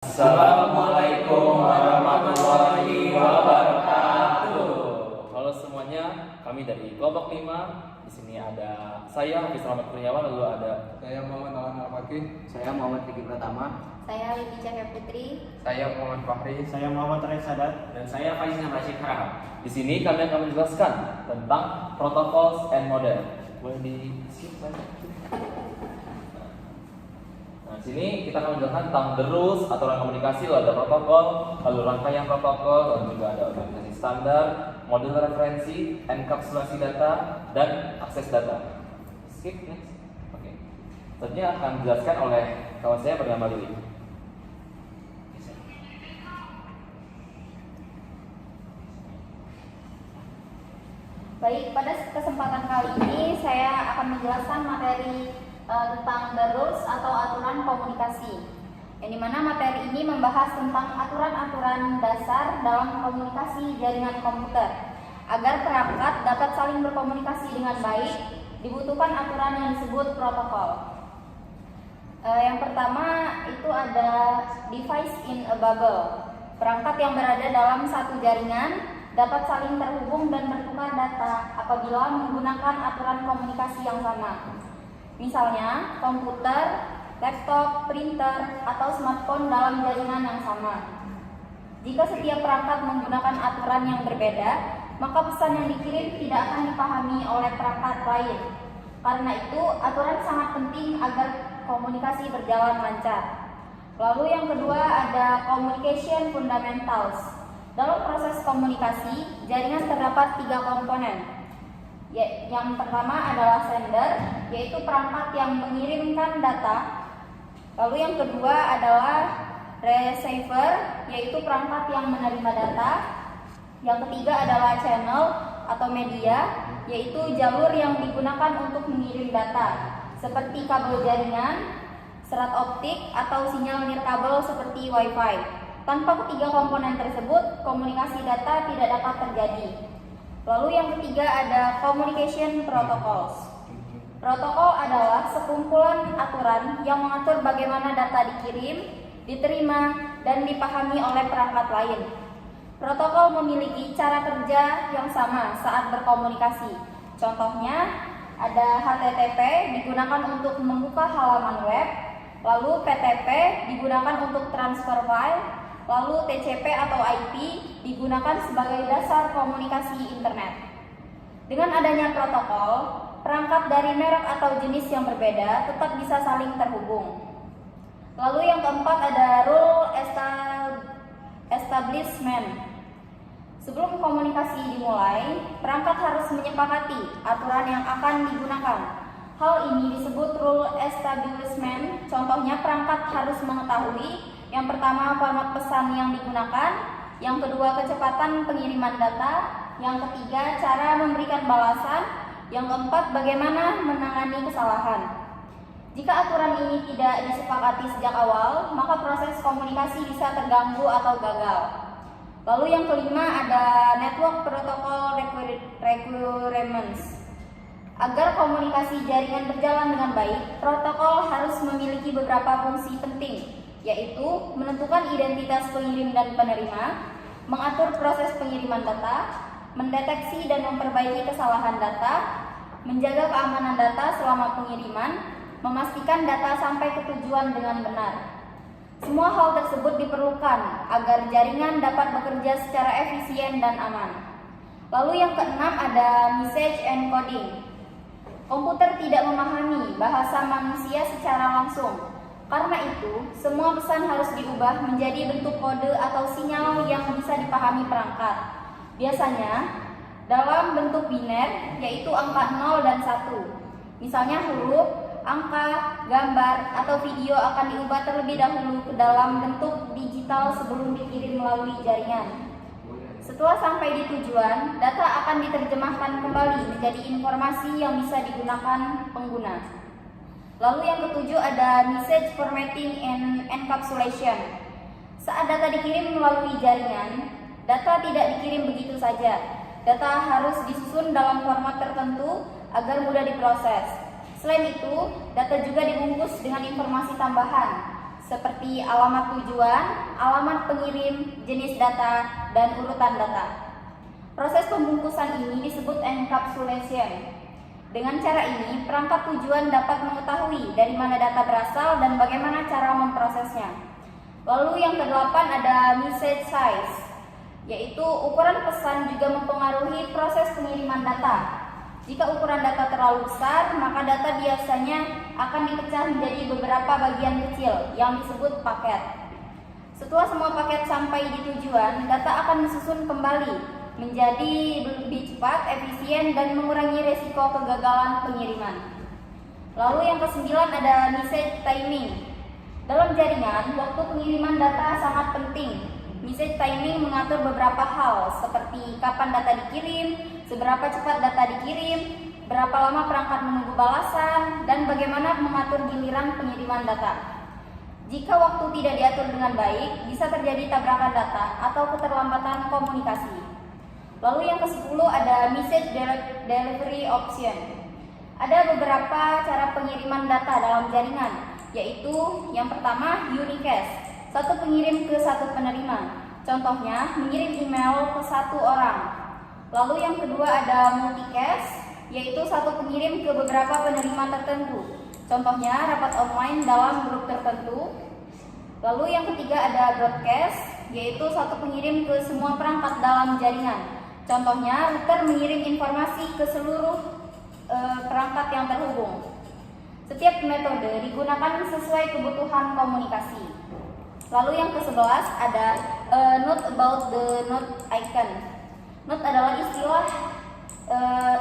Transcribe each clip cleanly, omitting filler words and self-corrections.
Assalamualaikum warahmatullahi wabarakatuh. Halo semuanya, kami dari kelompok 5. Di sini ada saya Hafiz Rahmat Kurniawan, lalu ada Saya Muhammad Awan Al-Fakih. Saya Muhammad Riki Pratama. Saya Livi Cahya Putri. Saya Muhammad Fahri. Saya Muhammad Rais Sadat. Dan saya Faizan Rashid Harahap. di sini kami akan menjelaskan tentang protocols and model. Boleh di-skip Pak? Nah, di sini kita akan menjelaskan tentang the rules, aturan komunikasi, lalu ada protokol, lalu rangkaian protokol, lalu juga ada organisasi standar, model referensi, enkapsulasi data, dan akses data. Skip next. Oke. Selanjutnya akan dijelaskan oleh kawan saya bernama Lili. Baik, pada kesempatan kali ini saya akan menjelaskan materi tentang the rules atau aturan komunikasi. Yang dimana materi ini membahas tentang aturan-aturan dasar dalam komunikasi jaringan komputer. Agar perangkat dapat saling berkomunikasi dengan baik, dibutuhkan aturan yang disebut protokol. Yang pertama itu ada device in a bubble. Perangkat yang berada dalam satu jaringan dapat saling terhubung dan bertukar data apabila menggunakan aturan komunikasi yang sama. Misalnya, komputer, laptop, printer, atau smartphone dalam jaringan yang sama. Jika setiap perangkat menggunakan aturan yang berbeda, maka pesan yang dikirim tidak akan dipahami oleh perangkat lain. Karena itu, aturan sangat penting agar komunikasi berjalan lancar. Lalu yang kedua ada communication fundamentals. Dalam proses komunikasi, jaringan terdapat 3 komponen. Yang pertama adalah sender, yaitu perangkat yang mengirimkan data. Lalu yang kedua adalah receiver, yaitu perangkat yang menerima data. Yang ketiga adalah channel atau media, yaitu jalur yang digunakan untuk mengirim data, seperti kabel jaringan, serat optik, atau sinyal nirkabel seperti WiFi. Tanpa ketiga komponen tersebut, komunikasi data tidak dapat terjadi. Lalu yang ketiga ada communication protocols. Protokol adalah sekumpulan aturan yang mengatur bagaimana data dikirim, diterima, dan dipahami oleh perangkat lain. Protokol memiliki cara kerja yang sama saat berkomunikasi. Contohnya, ada HTTP digunakan untuk membuka halaman web, lalu PTP digunakan untuk transfer file, lalu TCP atau IP digunakan sebagai dasar komunikasi internet. Dengan adanya protokol, perangkat dari merek atau jenis yang berbeda tetap bisa saling terhubung. Lalu yang keempat ada rule establishment. Sebelum komunikasi dimulai, perangkat harus menyepakati aturan yang akan digunakan. Hal ini disebut rule establishment. Contohnya, perangkat harus mengetahui yang pertama format pesan yang digunakan, yang kedua kecepatan pengiriman data, yang ketiga cara memberikan balasan, yang keempat bagaimana menangani kesalahan. Jika aturan ini tidak disepakati sejak awal, maka proses komunikasi bisa terganggu atau gagal. Lalu yang kelima ada network protocol requirements. Agar komunikasi jaringan berjalan dengan baik, protokol harus memiliki beberapa fungsi penting, yaitu menentukan identitas pengirim dan penerima, mengatur proses pengiriman data, mendeteksi dan memperbaiki kesalahan data, menjaga keamanan data selama pengiriman, memastikan data sampai ke tujuan dengan benar. Semua hal tersebut diperlukan agar jaringan dapat bekerja secara efisien dan aman. Lalu yang keenam ada message encoding. Komputer tidak memahami bahasa manusia secara langsung. Karena itu, semua pesan harus diubah menjadi bentuk kode atau sinyal yang bisa dipahami perangkat. Biasanya, dalam bentuk biner, yaitu angka 0 dan 1. Misalnya huruf, angka, gambar, atau video akan diubah terlebih dahulu ke dalam bentuk digital sebelum dikirim melalui jaringan. Setelah sampai di tujuan, data akan diterjemahkan kembali menjadi informasi yang bisa digunakan pengguna. Lalu yang ketujuh ada message formatting and encapsulation. Saat data dikirim melalui jaringan, data tidak dikirim begitu saja. Data harus disusun dalam format tertentu agar mudah diproses. Selain itu, data juga dibungkus dengan informasi tambahan, seperti alamat tujuan, alamat pengirim, jenis data, dan urutan data. Proses pembungkusan ini disebut encapsulation. Dengan cara ini, perangkat tujuan dapat mengetahui dari mana data berasal dan bagaimana cara memprosesnya. Lalu yang kedelapan ada message size, yaitu ukuran pesan juga mempengaruhi proses pengiriman data. Jika ukuran data terlalu besar, maka data biasanya akan dipecah menjadi beberapa bagian kecil yang disebut paket. Setelah semua paket sampai di tujuan, data akan disusun kembali menjadi lebih cepat, efisien, dan mengurangi resiko kegagalan pengiriman. Lalu yang kesembilan ada message timing. Dalam jaringan, waktu pengiriman data sangat penting. Message timing mengatur beberapa hal seperti kapan data dikirim, seberapa cepat data dikirim, berapa lama perangkat menunggu balasan, dan bagaimana mengatur giliran pengiriman data. Jika waktu tidak diatur dengan baik, bisa terjadi tabrakan data atau keterlambatan komunikasi. Lalu yang ke-10 ada message delivery option. Ada beberapa cara pengiriman data dalam jaringan, yaitu yang pertama unicast, satu pengirim ke satu penerima. Contohnya mengirim email ke satu orang. Lalu yang kedua ada multicast, yaitu satu pengirim ke beberapa penerima tertentu. Contohnya rapat online dalam grup tertentu. Lalu yang ketiga ada broadcast, yaitu satu pengirim ke semua perangkat dalam jaringan. Contohnya, router mengirim informasi ke seluruh perangkat yang terhubung. Setiap metode digunakan sesuai kebutuhan komunikasi. Lalu yang ke-11 ada note about the note icon. Note adalah istilah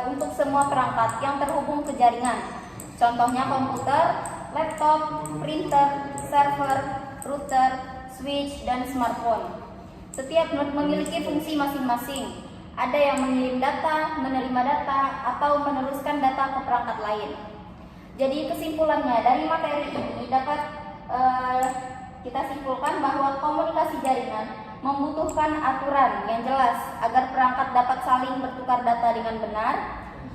untuk semua perangkat yang terhubung ke jaringan. Contohnya komputer, laptop, printer, server, router, switch, dan smartphone. Setiap note memiliki fungsi masing-masing. Ada yang mengirim data, menerima data, atau meneruskan data ke perangkat lain. Jadi kesimpulannya dari materi ini dapat kita simpulkan bahwa komunikasi jaringan membutuhkan aturan yang jelas agar perangkat dapat saling bertukar data dengan benar.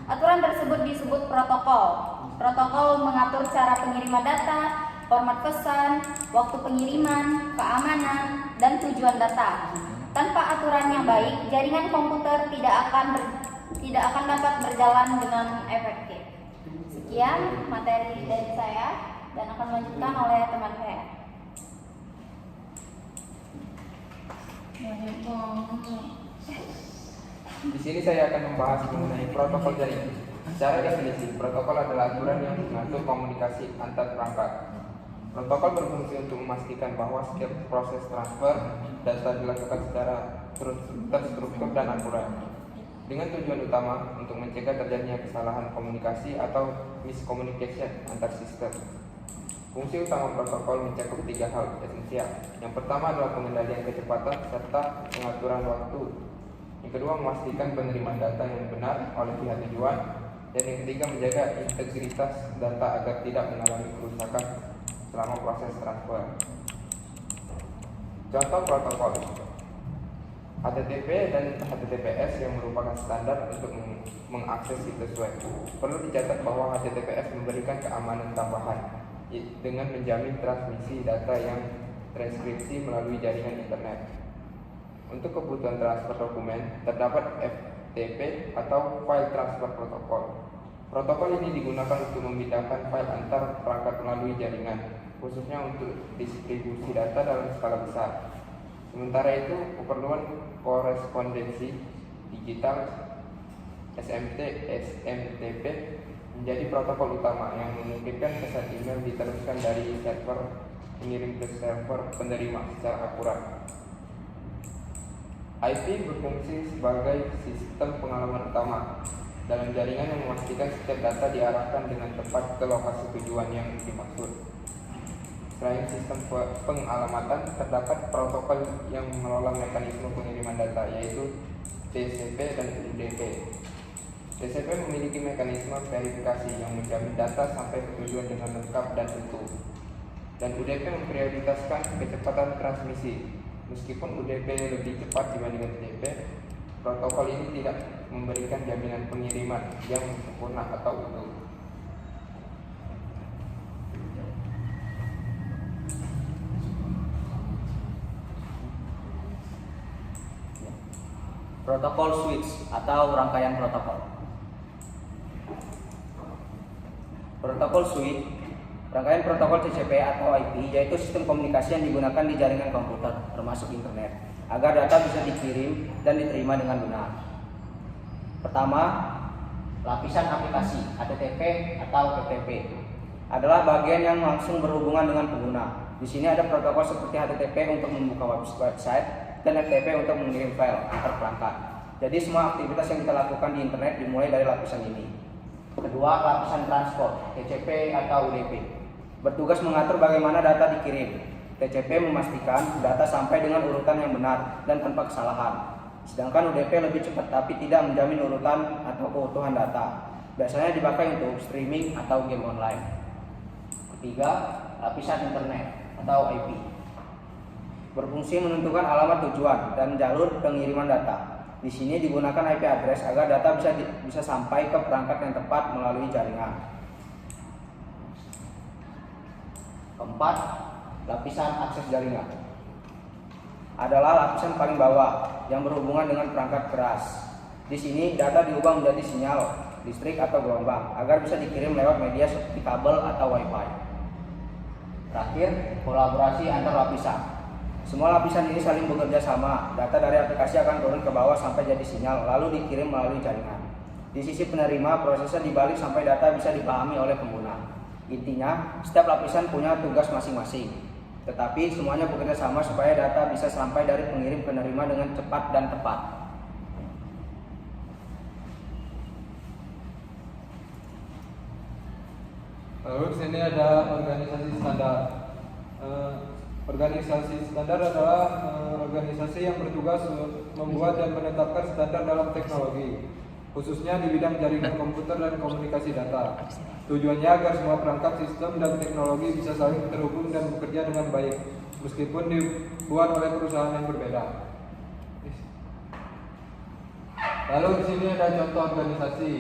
Aturan tersebut disebut protokol. Protokol mengatur cara pengiriman data, format pesan, waktu pengiriman, keamanan, dan tujuan data. Tanpa aturan yang baik, jaringan komputer tidak akan dapat berjalan dengan efektif. Sekian materi dari saya dan akan dilanjutkan oleh teman saya. Di sini saya akan membahas mengenai protokol jaringan. Secara definisi, protokol adalah aturan yang mengatur komunikasi antar perangkat. Protokol berfungsi untuk memastikan bahwa setiap proses transfer data dilakukan secara terstruktur dan akurat, dengan tujuan utama untuk mencegah terjadinya kesalahan komunikasi atau miscommunication antar sistem. Fungsi utama protokol mencakup 3 hal esensial. Yang pertama adalah pengendalian kecepatan serta pengaturan waktu. Yang kedua, memastikan penerimaan data yang benar oleh pihak tujuan. Dan yang ketiga, menjaga integritas data agar tidak mengalami kerusakan selama proses transfer. Contoh protokol HTTP dan HTTPS yang merupakan standar untuk mengakses situs web. Perlu dicatat bahwa HTTPS memberikan keamanan tambahan dengan menjamin transmisi data yang transkripsi melalui jaringan internet. Untuk kebutuhan transfer dokumen, terdapat FTP atau File Transfer Protocol. Protokol ini digunakan untuk memindahkan file antar perangkat melalui jaringan, khususnya untuk distribusi data dalam skala besar. Sementara itu, keperluan korespondensi digital SMTP menjadi protokol utama yang memungkinkan pesan email diteruskan dari server pengirim ke server penerima secara akurat. IP berfungsi sebagai sistem pengalaman utama dalam jaringan yang memastikan setiap data diarahkan dengan tepat ke lokasi tujuan yang dimaksud. Selain sistem pengalamatan, terdapat protokol yang mengelola mekanisme pengiriman data, yaitu TCP dan UDP. TCP memiliki mekanisme verifikasi yang menjamin data sampai ke tujuan dengan lengkap dan utuh. Dan UDP memprioritaskan kecepatan transmisi. Meskipun UDP lebih cepat dibandingkan TCP, protokol ini tidak memberikan jaminan pengiriman yang sempurna atau utuh. Protokol switch atau rangkaian protokol. Protokol switch, rangkaian protokol TCP atau IP, yaitu sistem komunikasi yang digunakan di jaringan komputer, termasuk internet, agar data bisa dikirim dan diterima dengan benar. Pertama, lapisan aplikasi HTTP atau FTP adalah bagian yang langsung berhubungan dengan pengguna. Di sini ada protokol seperti HTTP untuk membuka website dan FTP untuk mengirim file antar perangkat. Jadi semua aktivitas yang kita lakukan di internet dimulai dari lapisan ini. Kedua, lapisan transport TCP atau UDP bertugas mengatur bagaimana data dikirim. TCP memastikan data sampai dengan urutan yang benar dan tanpa kesalahan. Sedangkan UDP lebih cepat tapi tidak menjamin urutan atau keutuhan data. Biasanya dipakai untuk streaming atau game online. Ketiga, lapisan internet atau IP berfungsi menentukan alamat tujuan dan jalur pengiriman data. Di sini digunakan IP address agar data bisa sampai ke perangkat yang tepat melalui jaringan. Keempat, lapisan akses jaringan adalah lapisan paling bawah yang berhubungan dengan perangkat keras. Di sini data diubah menjadi sinyal listrik atau gelombang agar bisa dikirim lewat media seperti kabel atau WiFi. Terakhir, kolaborasi antar lapisan. Semua lapisan ini saling bekerja sama. Data dari aplikasi akan turun ke bawah sampai jadi sinyal, lalu dikirim melalui jaringan. Di sisi penerima, prosesnya dibalik sampai data bisa dipahami oleh pengguna. Intinya, setiap lapisan punya tugas masing-masing. Tetapi semuanya bekerja sama supaya data bisa sampai dari pengirim ke penerima dengan cepat dan tepat. Lalu di sini ada organisasi standar. Organisasi standar adalah organisasi yang bertugas membuat dan menetapkan standar dalam teknologi, khususnya di bidang jaringan komputer dan komunikasi data. Tujuannya agar semua perangkat sistem dan teknologi bisa saling terhubung dan bekerja dengan baik, meskipun dibuat oleh perusahaan yang berbeda. Lalu di sini ada contoh organisasi.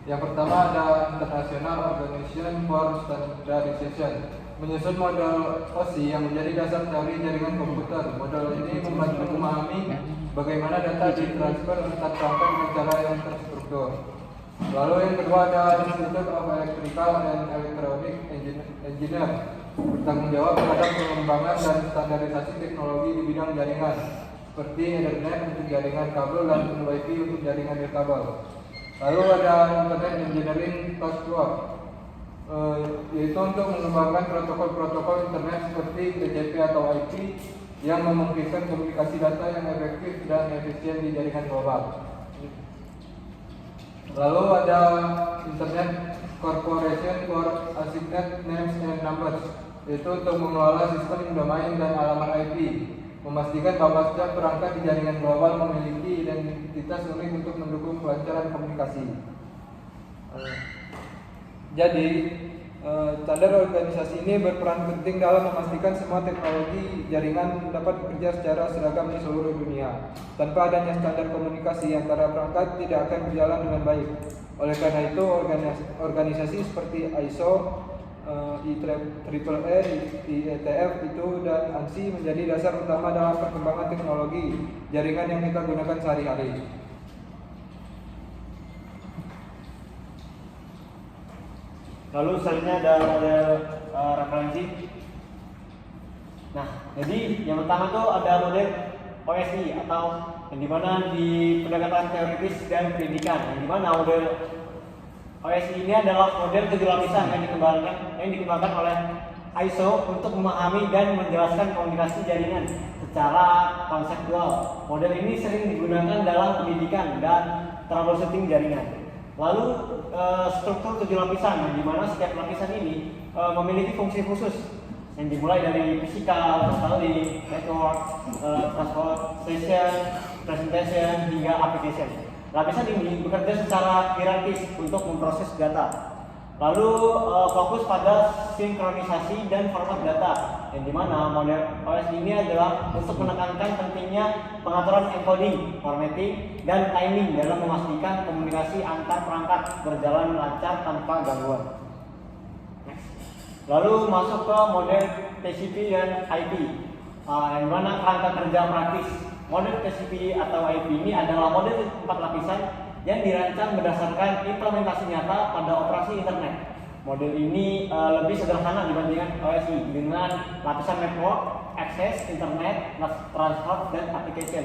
Yang pertama ada International Organization for Standardization, menyusun model OSI yang menjadi dasar teori jaringan komputer. Model ini membantu memahami bagaimana data ditransfer antar perangkat dengan cara yang terstruktur. Lalu yang kedua ada Institute of Electrical and Electronic Engineer, bertanggung jawab terhadap pengembangan dan standarisasi teknologi di bidang jaringan, seperti Ethernet untuk jaringan kabel dan Wi-Fi untuk jaringan nirkabel. Lalu ada Internet Engineering Task Force, yaitu untuk mengembangkan protokol-protokol internet seperti TCP atau IP yang memungkinkan komunikasi data yang efektif dan efisien di jaringan global. Lalu ada Internet Corporation for Assigned Names and Numbers, yaitu untuk mengelola sistem domain dan alamat IP, memastikan bahwa setiap perangkat di jaringan global memiliki identitas unik untuk mendukung kelancaran komunikasi. Jadi, standar organisasi ini berperan penting dalam memastikan semua teknologi jaringan dapat bekerja secara seragam di seluruh dunia. Tanpa adanya standar komunikasi antara perangkat tidak akan berjalan dengan baik. Oleh karena itu, organisasi seperti ISO, IEEE, IETF itu dan ANSI menjadi dasar utama dalam perkembangan teknologi jaringan yang kita gunakan sehari-hari. Lalu selanjutnya ada model referensi. Nah, jadi yang pertama tuh ada model OSI atau yang dimana di pendekatan teoritis dan pendidikan. Yang dimana model OSI ini adalah model 7 lapisan yang dikembangkan oleh ISO untuk memahami dan menjelaskan komunikasi jaringan secara konseptual. Model ini sering digunakan dalam pendidikan dan troubleshooting jaringan. Lalu struktur 7 lapisan, yang dimana setiap lapisan ini memiliki fungsi khusus yang dimulai dari fisikal, personality, network, transportation, presentation, hingga application. Lapisan ini bekerja secara hierarkis untuk memproses data. Lalu fokus pada sinkronisasi dan format data, yang dimana model OS ini adalah untuk menekankan pentingnya pengaturan encoding, formatting, dan timing dalam memastikan komunikasi antar perangkat berjalan lancar tanpa gangguan. Next. Lalu masuk ke model TCP dan IP. yang mana kerangka kerja praktis model TCP atau IP ini adalah model 4 lapisan yang dirancang berdasarkan implementasi nyata pada operasi internet. Model ini lebih sederhana dibandingkan OSI dengan lapisan network, access, internet, transport, dan application.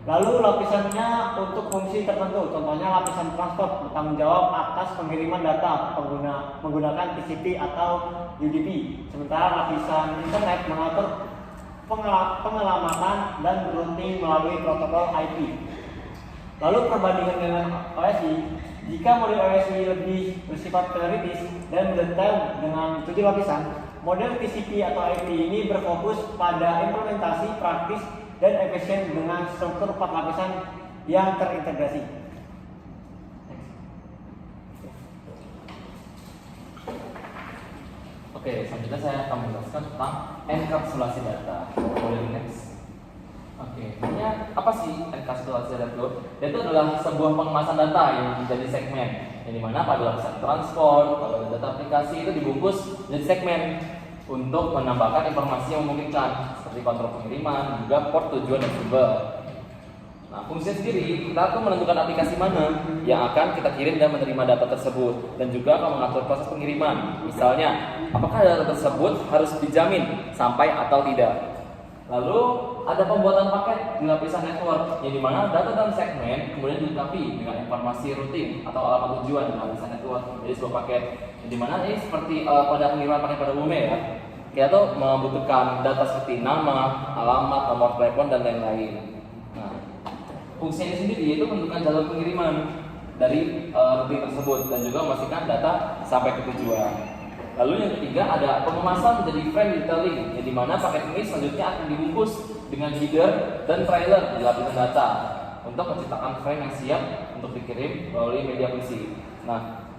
Lalu lapisannya untuk fungsi tertentu, contohnya lapisan transport bertanggung jawab atas pengiriman data menggunakan TCP atau UDP. Sementara lapisan internet mengatur pengelamatan dan routing melalui protokol IP. Lalu perbandingan dengan OSI, jika model OSI lebih bersifat teoritis dan detail dengan 7 lapisan, model TCP atau IP ini berfokus pada implementasi praktis dan efisien dengan struktur 4 lapisan yang terintegrasi. Oke, selanjutnya saya akan menjelaskan tentang enkapsulasi data. Boleh next. Oke, ini apa sih enkapsulasi data itu? Itu adalah sebuah pengemasan data yang menjadi segmen, yang dimana pada lapisan transport, pada data aplikasi itu dibungkus menjadi segmen untuk menambahkan informasi yang memungkinkan seperti kontrol pengiriman, juga port tujuan dan sumber. Nah, fungsinya sendiri, kita akan menentukan aplikasi mana yang akan kita kirim dan menerima data tersebut, dan juga akan mengatur proses pengiriman. Misalnya, apakah data tersebut harus dijamin sampai atau tidak. Lalu ada pembuatan paket di lapisan network, yang dimana data dalam segmen kemudian dilengkapi dengan informasi routing atau alamat tujuan di lapisan network. Jadi sebuah paket, yang dimana ini seperti pada pengiriman paket pada umumnya ya. Kita tuh membutuhkan data seperti nama, alamat, nomor telepon dan lain-lain. Nah, fungsinya sendiri yaitu menentukan jalur pengiriman dari routing tersebut dan juga memastikan data sampai ke tujuan. Lalu yang ketiga ada pengemasan menjadi frame detailing, yang dimana paket ini selanjutnya akan dibungkus dengan header dan trailer di lapisan data untuk menciptakan frame yang siap untuk dikirim melalui media fisik. Nah,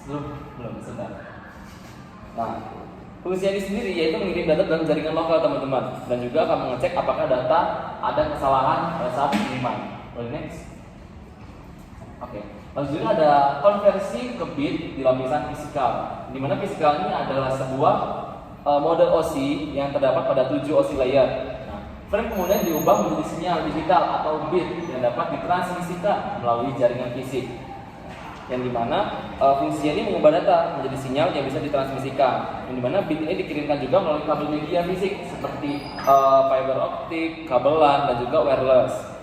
belum sebentar. Nah, fungsi ini sendiri yaitu mengirim data dalam jaringan lokal teman-teman, dan juga akan mengecek apakah data ada kesalahan pada saat pengiriman. Boleh next. Oke. Lalu juga ada konversi ke bit di lapisan fisikal, di mana fisikal ini adalah sebuah model OSI yang terdapat pada 7 OSI layer. Nah, frame kemudian diubah menjadi sinyal digital atau bit yang dapat ditransmisikan melalui jaringan fisik, yang dimana fungsinya ini mengubah data menjadi sinyal yang bisa ditransmisikan, yang dimana bit ini dikirimkan juga melalui kabel media fisik seperti fiber optik, kabelan, dan juga wireless.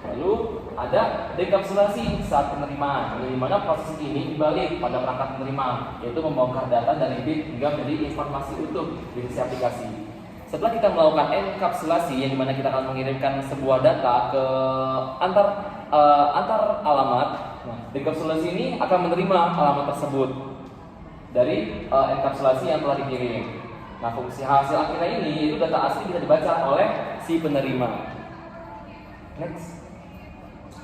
Lalu ada dekapsulasi saat penerimaan, di mana proses ini dibalik pada perangkat penerima, yaitu membongkar data dari bit hingga menjadi informasi utuh di sisi aplikasi. Setelah kita melakukan enkapsulasi, yang dimana kita akan mengirimkan sebuah data ke antar alamat, nah, dekapsulasi ini akan menerima alamat tersebut dari enkapsulasi yang telah dikirim. Nah, fungsi hasil akhirnya ini itu data asli bisa dibaca oleh si penerima. Next.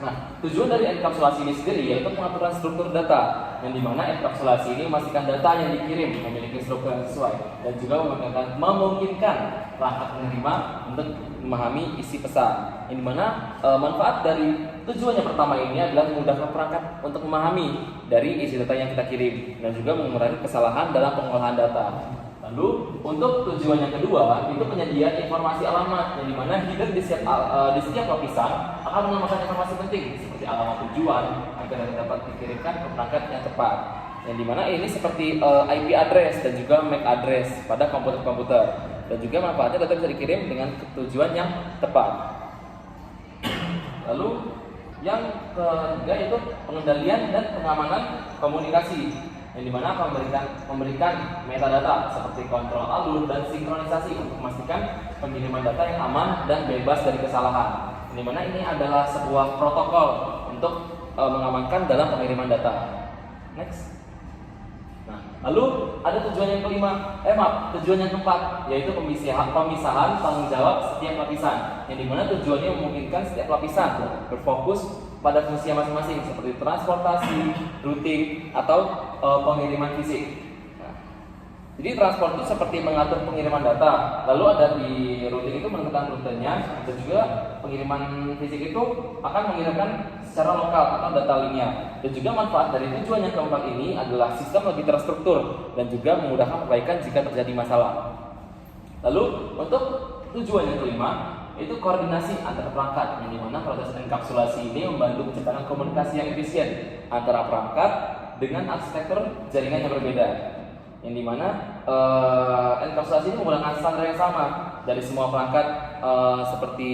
Nah, tujuan dari enkapsulasi ini sendiri yaitu pengaturan struktur data, yang dimana enkapsulasi ini memastikan data yang dikirim memiliki struktur yang sesuai dan juga memungkinkan perangkat penerima untuk memahami isi pesan. Yang dimana manfaat dari tujuan yang pertama ini adalah memudahkan perangkat untuk memahami dari isi data yang kita kirim dan juga mengurangi kesalahan dalam pengolahan data. Lalu untuk tujuan yang kedua itu penyediaan informasi alamat, yang dimana header di setiap lapisan akan menambahkan informasi penting seperti alamat tujuan agar dapat dikirimkan ke perangkat yang tepat, yang dimana ini seperti IP address dan juga MAC address pada komputer-komputer, dan juga manfaatnya data bisa dikirim dengan tujuan yang tepat. Lalu yang ketiga itu pengendalian dan pengamanan komunikasi, yang dimana akan memberikan metadata seperti kontrol alur dan sinkronisasi untuk memastikan pengiriman data yang aman dan bebas dari kesalahan. Yang dimana ini adalah sebuah protokol untuk mengamankan dalam pengiriman data. Next. Nah, lalu ada tujuan yang tujuan yang keempat, yaitu pemisahan tanggung jawab setiap lapisan, yang dimana tujuannya memungkinkan setiap lapisan berfokus pada fungsi masing-masing seperti transportasi, routing, atau pengiriman fisik. Nah, jadi transport itu seperti mengatur pengiriman data, lalu ada di routing itu menentukan rutenya, dan juga pengiriman fisik itu akan mengirimkan secara lokal atau data linear. Dan juga manfaat dari tujuan yang keempat ini adalah sistem lebih terstruktur dan juga memudahkan perbaikan jika terjadi masalah. Lalu untuk tujuan yang kelima itu koordinasi antar perangkat, yang dimana proses enkapsulasi ini membantu menciptakan komunikasi yang efisien antara perangkat dengan arsitektur jaringan yang berbeda, yang dimana enkapsulasi ini menggunakan standar yang sama dari semua perangkat seperti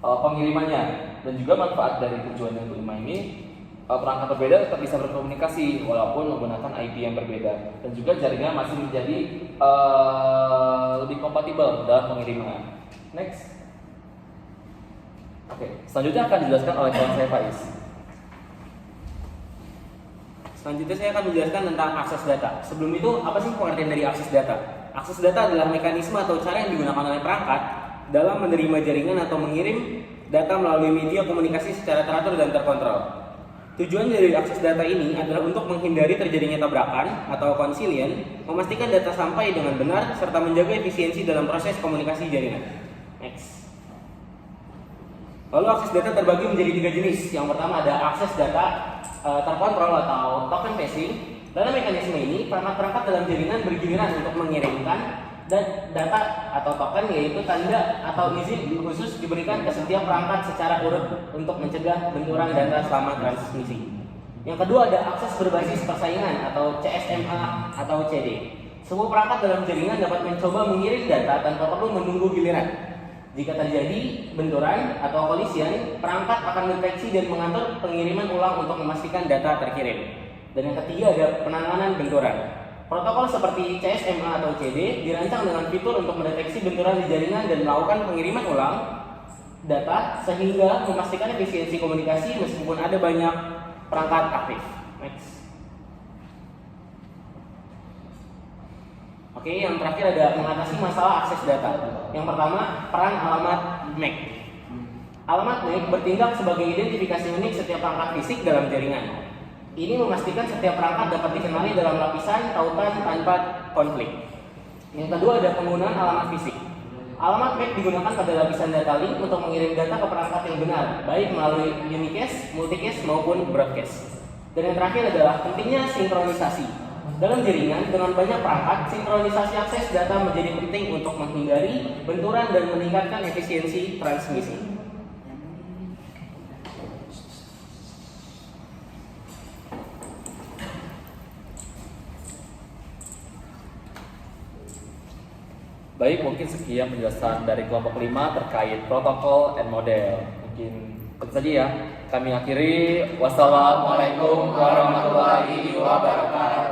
pengirimannya, dan juga manfaat dari tujuan yang kelima ini perangkat berbeda tetap bisa berkomunikasi walaupun menggunakan IP yang berbeda, dan juga jaringan masih menjadi lebih kompatibel dalam pengiriman. Next. Oke, selanjutnya akan dijelaskan oleh kawan saya Faiz. Selanjutnya saya akan menjelaskan tentang akses data. Sebelum itu, apa sih pengertian dari akses data? Akses data adalah mekanisme atau cara yang digunakan oleh perangkat dalam menerima jaringan atau mengirim data melalui media komunikasi secara teratur dan terkontrol. Tujuan dari akses data ini adalah untuk menghindari terjadinya tabrakan atau konsilian, memastikan data sampai dengan benar, serta menjaga efisiensi dalam proses komunikasi jaringan. Next. Lalu akses data terbagi menjadi 3 jenis. Yang pertama ada akses data terkontrol atau token passing. Dalam mekanisme ini, perangkat-perangkat dalam jaringan bergiliran untuk mengirimkan data atau token, yaitu tanda atau izin khusus diberikan ke setiap perangkat secara urut untuk mencegah benturan data selama transmisi. Yang kedua ada akses berbasis persaingan atau CSMA atau CD. Semua perangkat dalam jaringan dapat mencoba mengirim data tanpa perlu menunggu giliran. Jika terjadi benturan atau kolisian, perangkat akan mendeteksi dan mengatur pengiriman ulang untuk memastikan data terkirim. Dan yang ketiga ada penanganan benturan. Protokol seperti CSMA atau CD dirancang dengan fitur untuk mendeteksi benturan di jaringan dan melakukan pengiriman ulang data sehingga memastikan efisiensi komunikasi meskipun ada banyak perangkat aktif. Next. Oke, yang terakhir ada mengatasi masalah akses data. Yang pertama, peran alamat MAC. Alamat MAC bertindak sebagai identifikasi unik setiap perangkat fisik dalam jaringan. Ini memastikan setiap perangkat dapat dikenali dalam lapisan tautan tanpa konflik. Yang kedua ada penggunaan alamat fisik. Alamat MAC digunakan pada lapisan data link untuk mengirim data ke perangkat yang benar, baik melalui unicast, multicast maupun broadcast. Dan yang terakhir adalah pentingnya sinkronisasi. Dalam jaringan dengan banyak perangkat, sinkronisasi akses data menjadi penting untuk menghindari benturan dan meningkatkan efisiensi transmisi. Baik, mungkin sekian penjelasan dari kelompok 5 terkait protokol and model. Mungkin itu saja ya. Kami akhiri. Wassalamualaikum warahmatullahi wabarakatuh.